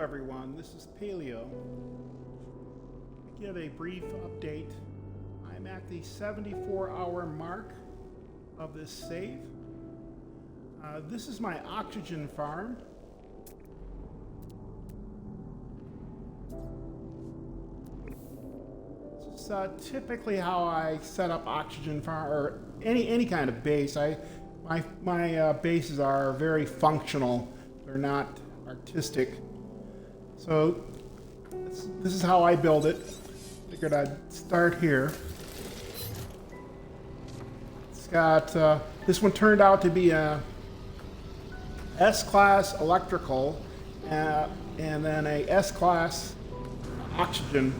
everyone, this is Polo. Give a brief update. I'm at the 74-hour mark of this save. This is my oxygen farm. This is typically how I set up oxygen farm or any kind of base. My bases are very functional. They're not artistic. So this is how I build it. Figured I'd start here. It's got this one turned out to be a S-class electrical and then a S-class oxygen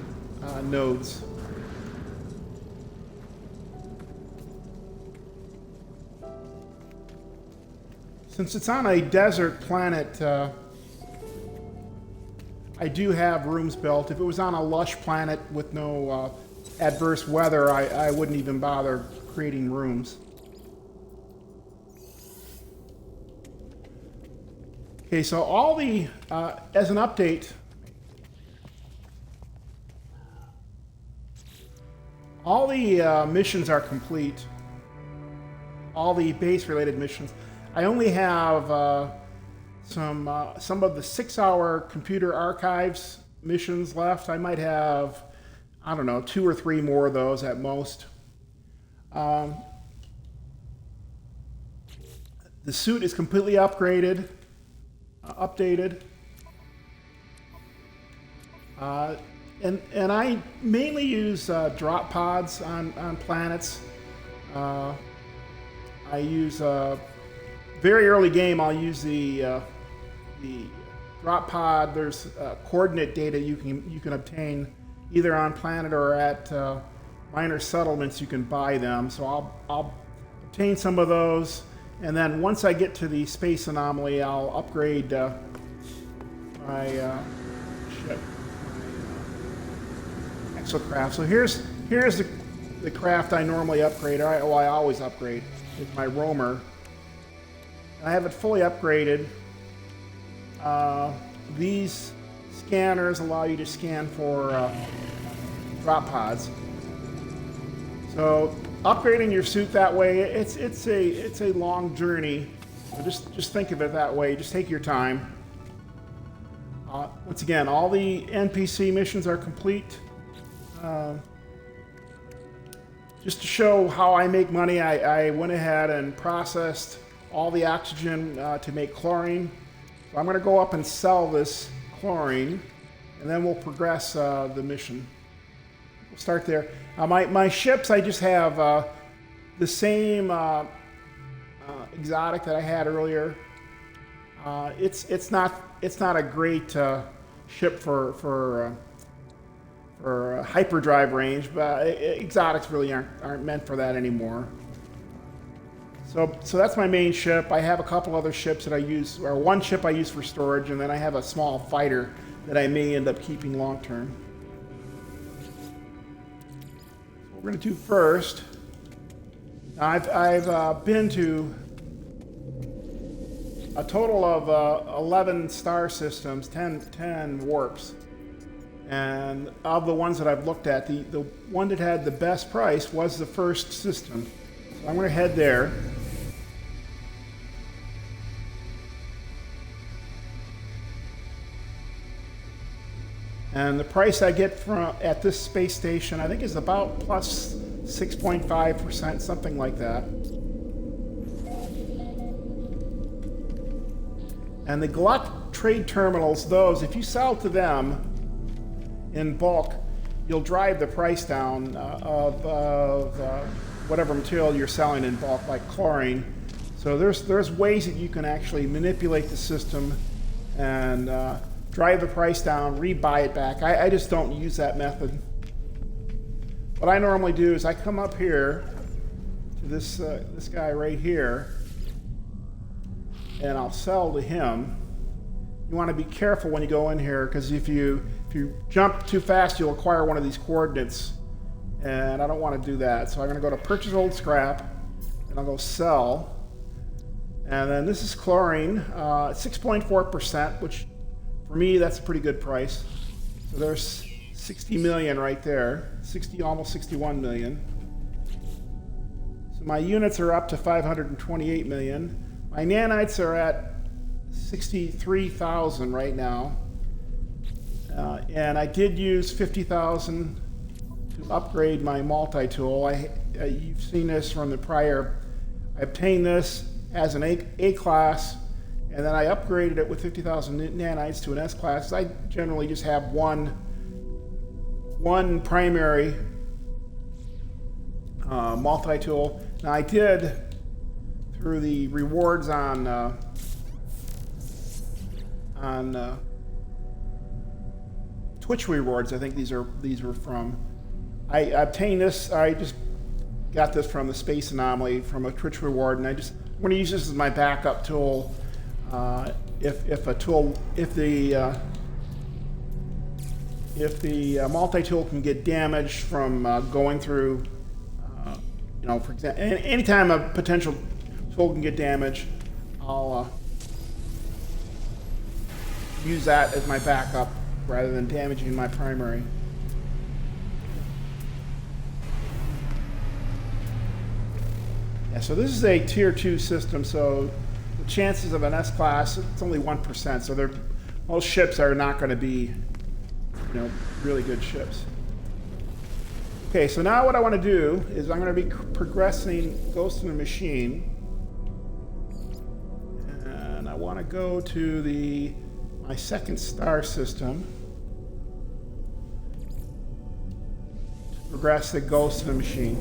nodes. Since it's on a desert planet, I do have rooms built. If it was on a lush planet with no adverse weather, I wouldn't even bother creating rooms. Okay, so all the, as an update, all the missions are complete. All the base-related missions. I only have some of the 6-hour computer archives missions left. I might have, I don't know, 2 or 3 more of those at most. The suit is completely upgraded, updated. And I mainly use drop pods on planets. I use very early game. I'll use the drop pod. There's coordinate data you can obtain either on planet or at minor settlements. You can buy them. So I'll obtain some of those, and then once I get to the space anomaly, I'll upgrade my ship, my exocraft. So here's the craft I normally upgrade. I always upgrade. It's my roamer. I have it fully upgraded. These scanners allow you to scan for drop pods. So upgrading your suit that way, it's a long journey. So just think of it that way. Just take your time. Once again, all the NPC missions are complete. Just to show how I make money, I went ahead and processed all the oxygen to make chlorine. So I'm going to go up and sell this chlorine, and then we'll progress the mission. We'll start there. My ships, I just have the same exotic that I had earlier. It's not a great ship for hyperdrive range, but exotics really aren't meant for that anymore. So that's my main ship. I have a couple other ships that I use, or one ship I use for storage, and then I have a small fighter that I may end up keeping long term. So what we're going to do first, I've been to a total of 11 star systems, 10 warps. And of the ones that I've looked at, the one that had the best price was the first system. So I'm going to head there. And the price I get at this space station, I think, is about plus 6.5%, something like that. And the Gluck trade terminals, those, if you sell to them in bulk, you'll drive the price down of whatever material you're selling in bulk, like chlorine. So there's ways that you can actually manipulate the system and drive the price down, rebuy it back. I just don't use that method. What I normally do is I come up here to this guy right here, and I'll sell to him. You want to be careful when you go in here, because if you jump too fast, you'll acquire one of these coordinates, and I don't want to do that. So I'm going to go to purchase old scrap, and I'll go sell. And then this is chlorine, 6.4%, which for For me, that's a pretty good price. So there's 60 million right there, almost 61 million. So my units are up to 528 million. My nanites are at 63,000 right now. And I did use 50,000 to upgrade my multi-tool. You've seen this from the prior. I obtained this as an A class, and then I upgraded it with 50,000 nanites to an S class. I generally just have one primary multi-tool. Now I did, through the rewards on Twitch rewards, I think these were from. I obtained this. I just got this from the Space Anomaly from a Twitch reward, and I'm going to use this as my backup tool. If the multi-tool can get damaged from going through, for example, anytime a potential tool can get damaged, I'll use that as my backup rather than damaging my primary. Yeah, so this is a tier 2 system, so the chances of an S class, it's only 1%, so most ships are not going to be, really good ships. Okay, so now what I want to do is I'm going to be progressing Ghost in the Machine, and I want to go to my second star system. Progress the Ghost in the Machine.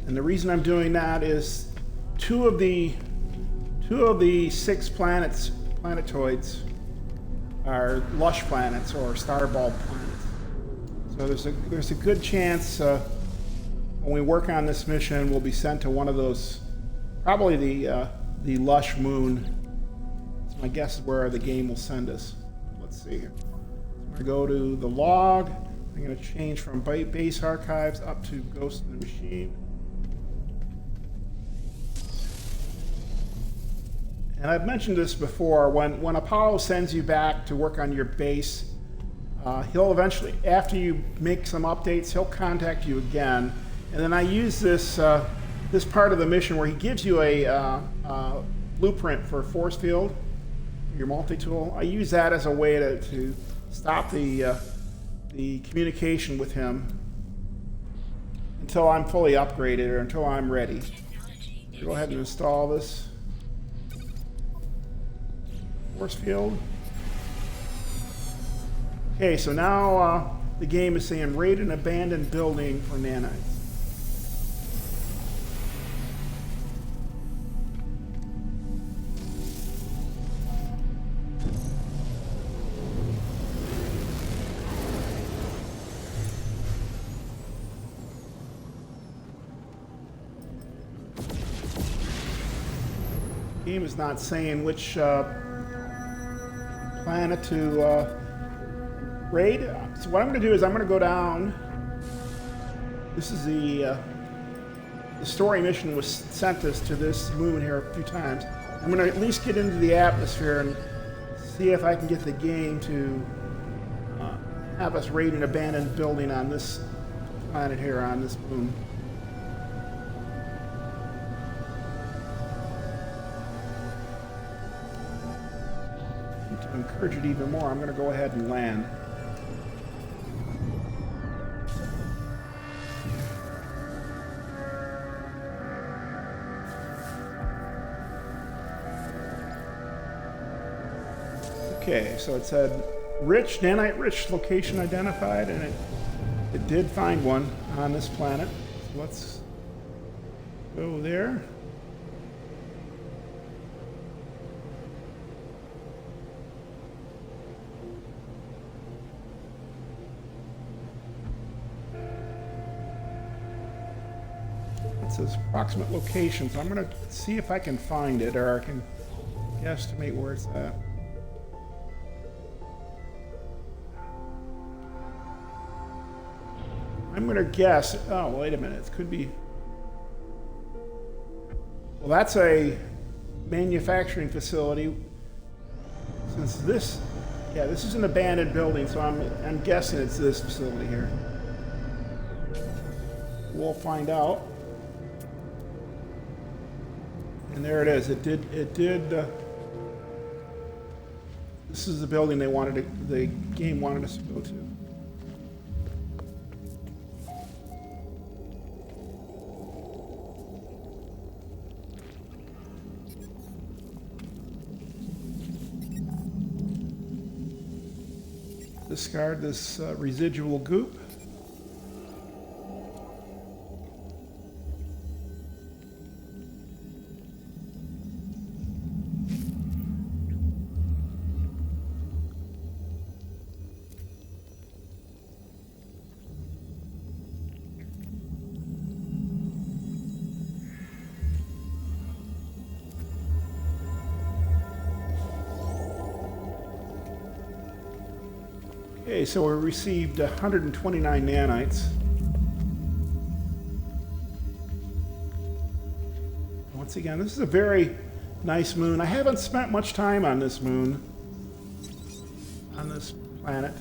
And the reason I'm doing that is two of the 6 planetoids are lush planets or star-bulb planets. So there's a good chance when we work on this mission, we'll be sent to one of those, probably the lush moon. So my guess is where the game will send us. Let's see here. So I'm going to go to the log. I'm going to change from base archives up to Ghost in the Machine. And I've mentioned this before, when Apollo sends you back to work on your base, he'll eventually, after you make some updates, he'll contact you again. And then I use this part of the mission where he gives you a blueprint for Forcefield, your multi-tool. I use that as a way to stop the communication with him until I'm fully upgraded or until I'm ready. Go ahead and install this. Forcefield. Okay, so now the game is saying raid an abandoned building for nanites. The game is not saying which planet to raid. So what I'm going to do is I'm going to go down. This is the story mission was sent us to this moon here a few times. I'm going to at least get into the atmosphere and see if I can get the game to have us raid an abandoned building on this planet here, on this moon. To encourage it even more, I'm going to go ahead and land. Okay, so it said nanite rich location identified, and it did find one on this planet. So let's go there. It's says approximate location, so I'm going to see if I can find it, or I can guesstimate where it's at. I'm going to guess. Oh, wait a minute. It could be. Well, that's a manufacturing facility. Since this, yeah, this is an abandoned building, so I'm guessing it's this facility here. We'll find out. And there it is. It did. This is the building the game wanted us to go to. Discard this residual goop. Okay, so we received 129 nanites. Once again, this is a very nice moon. I haven't spent much time on this moon, on this planet.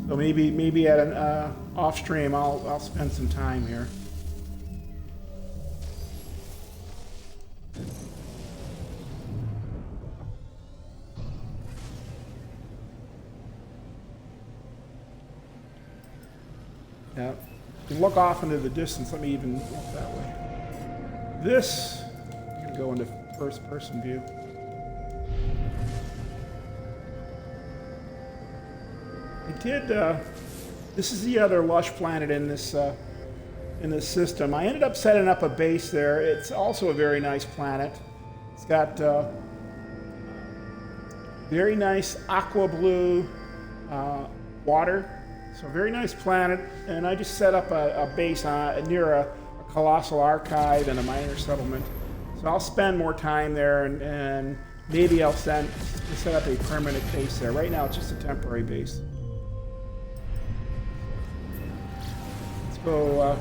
So maybe at an off stream, I'll spend some time here. Yeah, you can look off into the distance. Let me even look that way. This, I'm going to go into first-person view. I did. This is the other lush planet in this system. I ended up setting up a base there. It's also a very nice planet. It's got very nice aqua blue water. So very nice planet, and I just set up a base near a colossal archive and a miner settlement. So I'll spend more time there, and maybe I'll set up a permanent base there. Right now it's just a temporary base. Let's go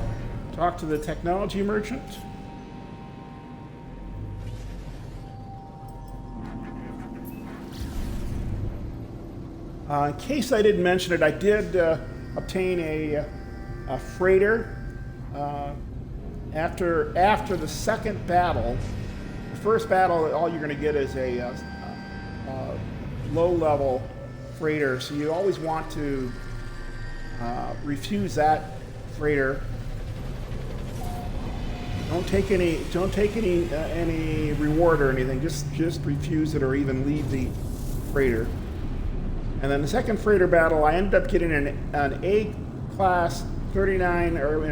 talk to the technology merchant. In case I didn't mention it, I did obtain a freighter after the second battle. The first battle, all you're going to get is a low-level freighter, so you always want to refuse that freighter. Don't take any reward or anything. Just refuse it, or even leave the freighter. And then the second freighter battle, I ended up getting an A-class 39, or I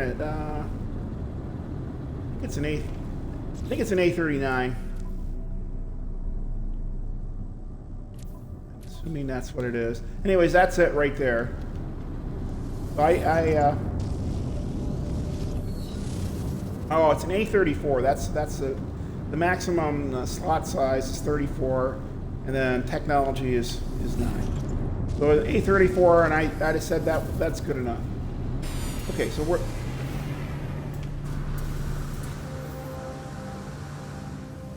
think it's an A39. Assuming that's what it is. Anyways, that's it right there. So oh, it's an A34. That's the maximum slot size is 34, and then technology is 9. So A34, and I just said that's good enough. Okay, so we're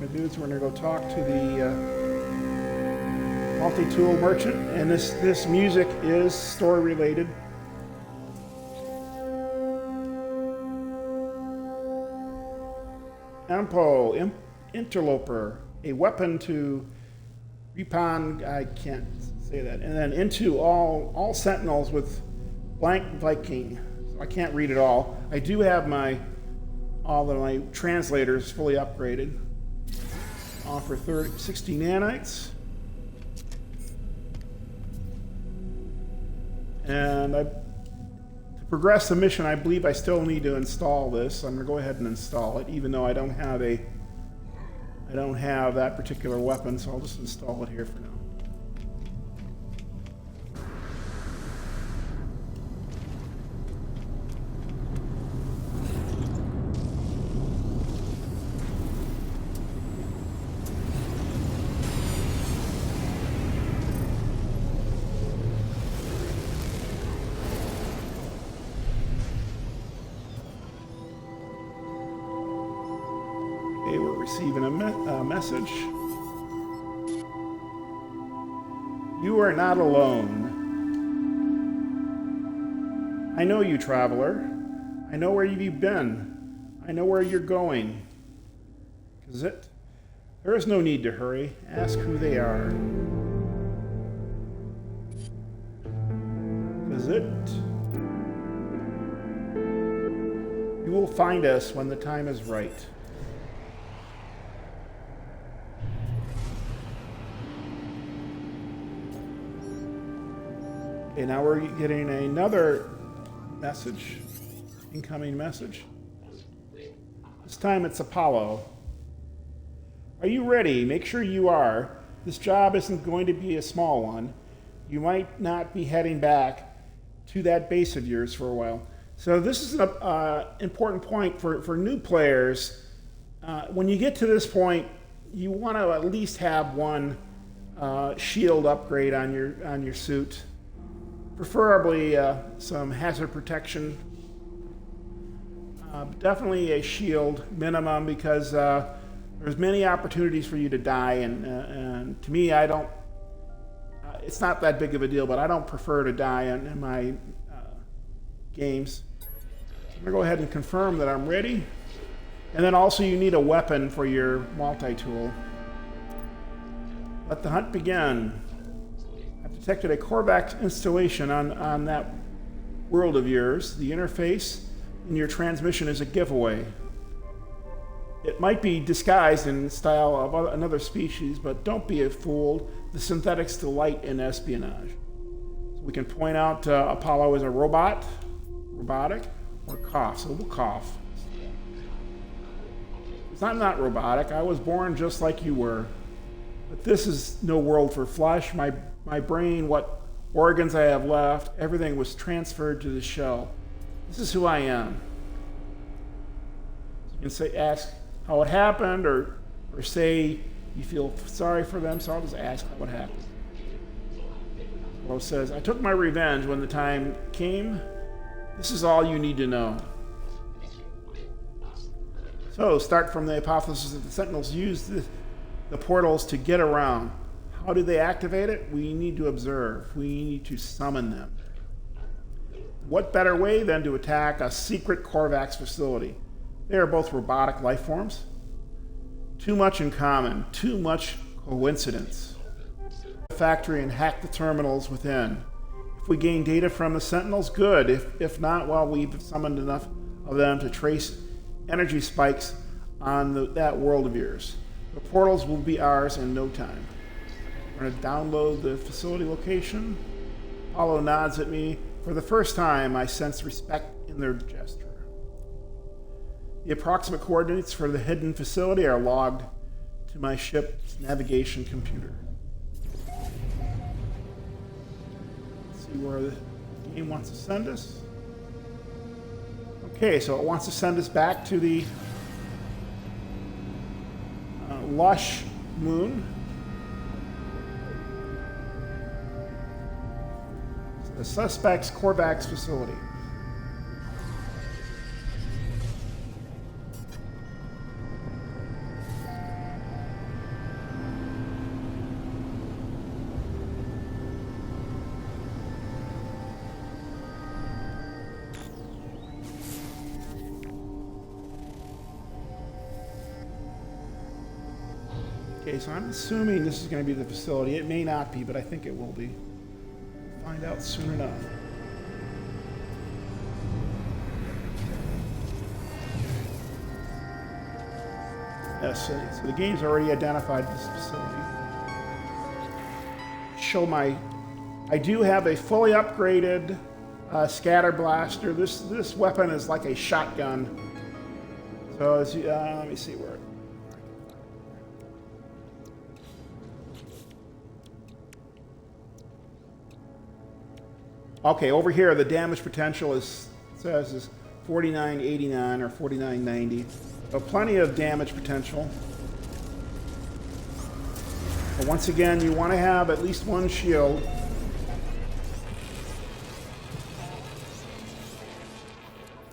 going to do is we're going to go talk to the multi-tool merchant, and this music is story related. Ampo, interloper, a weapon to repon. I can't say that. And then into all sentinels with blank Vy'keen. So I can't read it all. I do have all of my translators fully upgraded. Offer 60 nanites. And to progress the mission, I believe I still need to install this. I'm going to go ahead and install it, even though I don't have that particular weapon, so I'll just install it here for now. Receiving a message. You are not alone. I know you, traveler. I know where you've been. I know where you're going. There is no need to hurry. Ask who they are. You will find us when the time is right. Okay, now we're getting another message, incoming message. This time it's Apollo. Are you ready? Make sure you are. This job isn't going to be a small one. You might not be heading back to that base of yours for a while. So this is an important point for new players. When you get to this point, you want to at least have one shield upgrade on your suit. Preferably some hazard protection. Definitely a shield minimum, because there's many opportunities for you to die, and to me, I don't. It's not that big of a deal, but I don't prefer to die in my games. I'm gonna go ahead and confirm that I'm ready, and then also you need a weapon for your multi-tool. Let the hunt begin. I've detected a Korvax installation on that world of yours. The interface in your transmission is a giveaway. It might be disguised in style of another species, but don't be fooled. The synthetics delight in espionage. So we can point out Apollo is a robotic, or cough. So we'll cough. I'm not robotic. I was born just like you were. But this is no world for flesh. My brain, what organs I have left, everything was transferred to the shell. This is who I am. You can ask how it happened, or say you feel sorry for them, so I'll just ask what happened. Polo says, I took my revenge when the time came. This is all you need to know. So, start from the hypothesis that the Sentinels use the portals to get around. How do they activate it? We need to observe. We need to summon them. What better way than to attack a secret Korvax facility? They are both robotic life forms. Too much in common, too much coincidence. The factory and hack the terminals within. If we gain data from the Sentinels, good. If not, well, we've summoned enough of them to trace energy spikes on that world of yours. The portals will be ours in no time. We're going to download the facility location. Polo nods at me. For the first time, I sense respect in their gesture. The approximate coordinates for the hidden facility are logged to my ship's navigation computer. Let's see where the game wants to send us. Okay, so it wants to send us back to the lush moon. The suspect's Korvax facility. Okay, so I'm assuming this is going to be the facility. It may not be, but I think it will be. We'll find out soon enough. Yes, so the game's already identified this facility. I do have a fully upgraded scatter blaster. This weapon is like a shotgun. So as you, let me see where. Okay, over here the damage potential is 4989 or 4990. So plenty of damage potential. But once again, you want to have at least one shield.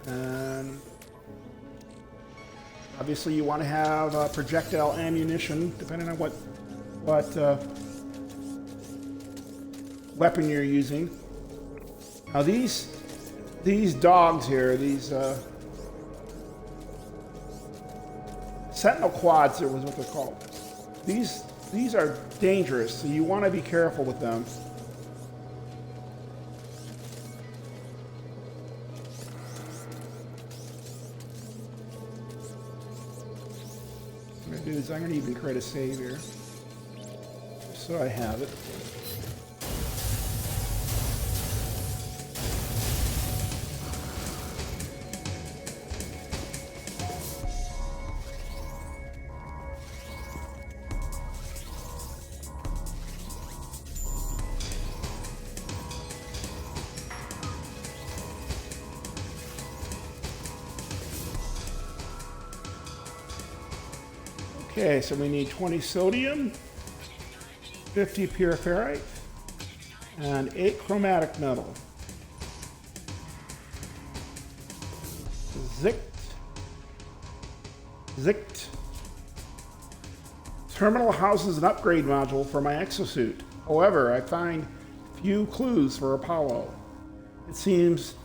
And Obviously, you want to have projectile ammunition, depending on what weapon you're using. Now these dogs here, these sentinel quads, was what they're called. These are dangerous, so you want to be careful with them. What I'm going to do is I'm going to even create a save here, just so I have it. Okay, so we need 20 sodium, 50 pure ferrite, and 8 chromatic metal. Zict. Terminal houses an upgrade module for my exosuit. However, I find few clues for Apollo. It seems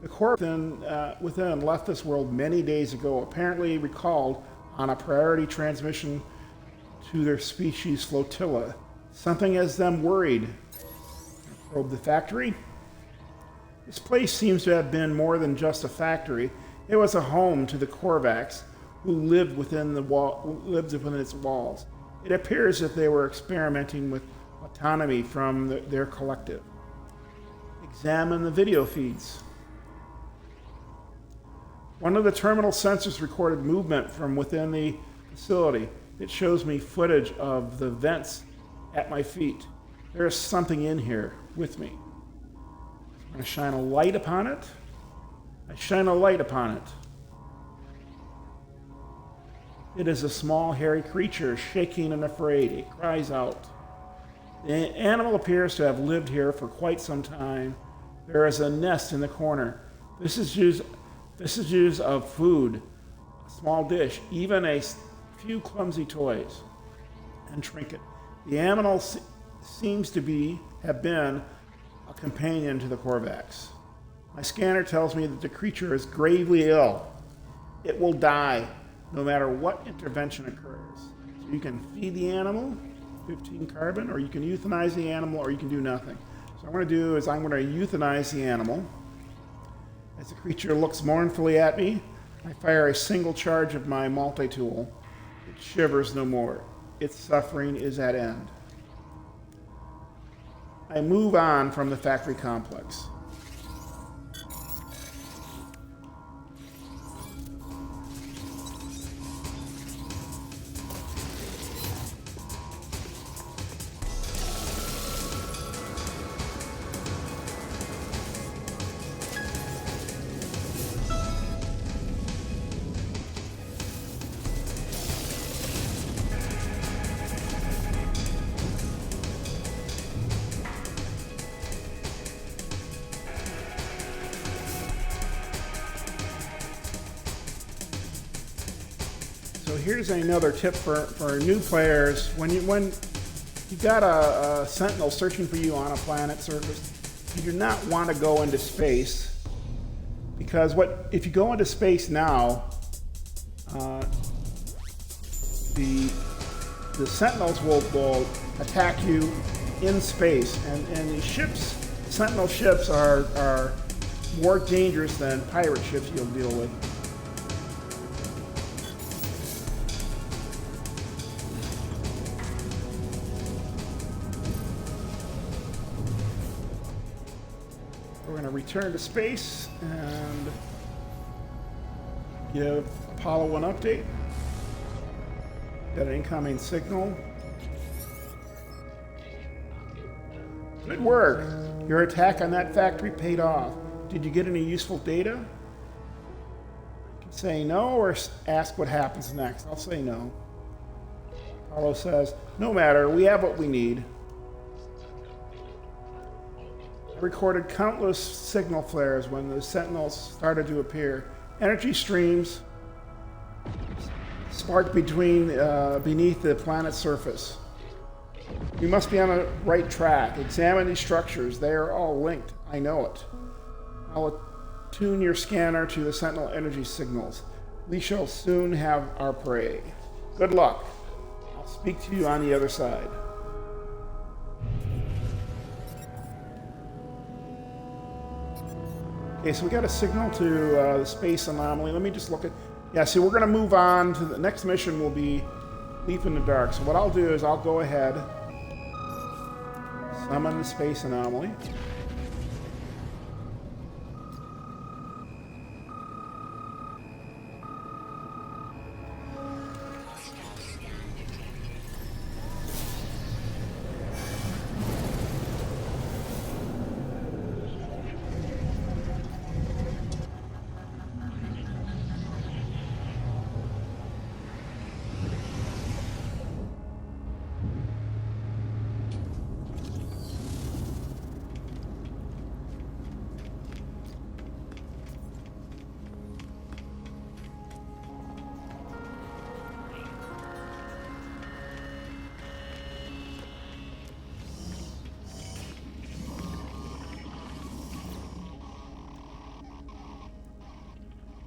the corp within left this world many days ago, apparently recalled on a priority transmission to their species flotilla. Something has them worried. Probe the factory. This place seems to have been more than just a factory. It was a home to the Korvax, who lived within its walls. It appears that they were experimenting with autonomy from their collective. Examine the video feeds. One of the terminal sensors recorded movement from within the facility. It shows me footage of the vents at my feet. There is something in here with me. I'm going to shine a light upon it. I shine a light upon it. It is a small, hairy creature, shaking and afraid. It cries out. The animal appears to have lived here for quite some time. There is a nest in the corner. Vestiges of food, a small dish, even a few clumsy toys and trinket. The animal seems to have been a companion to the Korvax. My scanner tells me that the creature is gravely ill. It will die no matter what intervention occurs. So you can feed the animal, 15 carbon, or you can euthanize the animal, or you can do nothing. So what I'm going to do is I'm going to euthanize the animal. As the creature looks mournfully at me, I fire a single charge of my multitool. It shivers no more. Its suffering is at end. I move on from the factory complex. So here's another tip for new players. When you've got a sentinel searching for you on a planet surface, you do not want to go into space, because if you go into space now, the sentinels will attack you in space, and the sentinel ships are more dangerous than pirate ships you'll deal with. We're going to return to space and give Apollo an update. Got an incoming signal. Good work. Your attack on that factory paid off. Did you get any useful data? You can say no or ask what happens next. I'll say no. Apollo says, no matter, we have what we need. I recorded countless signal flares when the sentinels started to appear. Energy streams sparked beneath the planet's surface. We must be on the right track. Examine these structures. They are all linked. I know it. I'll attune your scanner to the Sentinel energy signals. We shall soon have our prey. Good luck. I'll speak to you on the other side. Okay, so we got a signal to the space anomaly. Let me just look at... Yeah, see, we're going to move on to the next mission will be Leap in the Dark. So what I'll do is I'll go ahead, summon the space anomaly.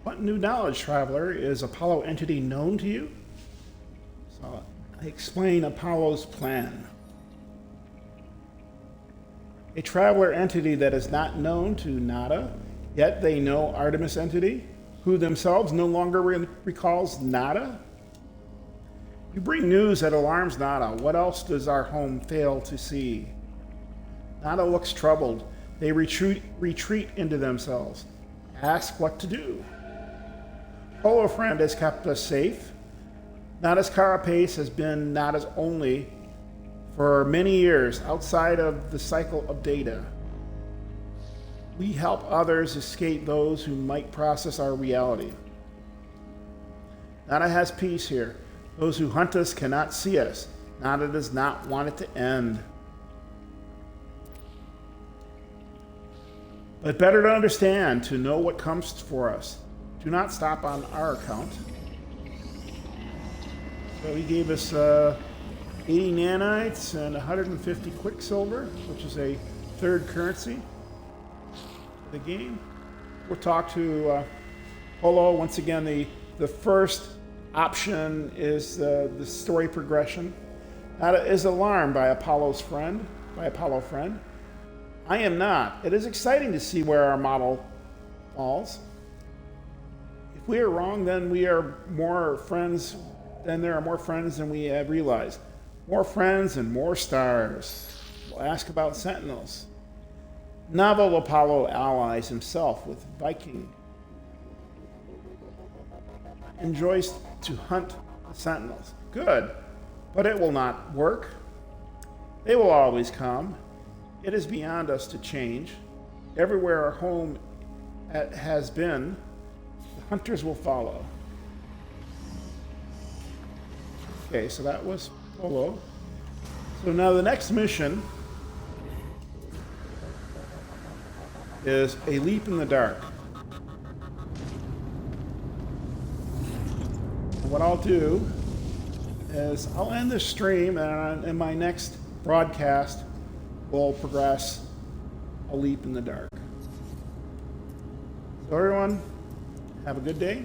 What new knowledge, traveler? Is Apollo entity known to you? So I explain Apollo's plan. A traveler entity that is not known to Nada, yet they know Artemis entity, who themselves no longer recalls Nada. You bring news that alarms Nada. What else does our home fail to see? Nada looks troubled. They retreat into themselves. Ask what to do. Polo friend has kept us safe. Nada's carapace has been Nada's only for many years outside of the cycle of data. We help others escape those who might process our reality. Nada has peace here. Those who hunt us cannot see us. Nada does not want it to end. But better to understand, to know what comes for us. Do not stop on our account. So he gave us 80 nanites and 150 quicksilver, which is a third currency of the game. We'll talk to Polo. Once again, the first option is the story progression. Nada is alarmed by Apollo friend. I am not. It is exciting to see where our model falls. If we are wrong, then we are more friends. Then there are more friends than we have realized. More friends and more stars. We'll ask about Sentinels. Novel Apollo allies himself with Vy'keen. Enjoys to hunt the Sentinels. Good, but it will not work. They will always come. It is beyond us to change. Everywhere our home has been, the hunters will follow. Okay, so that was Polo. So now the next mission is a leap in the dark. And what I'll do is I'll end this stream, and in my next broadcast we'll progress a leap in the dark. So everyone, have a good day.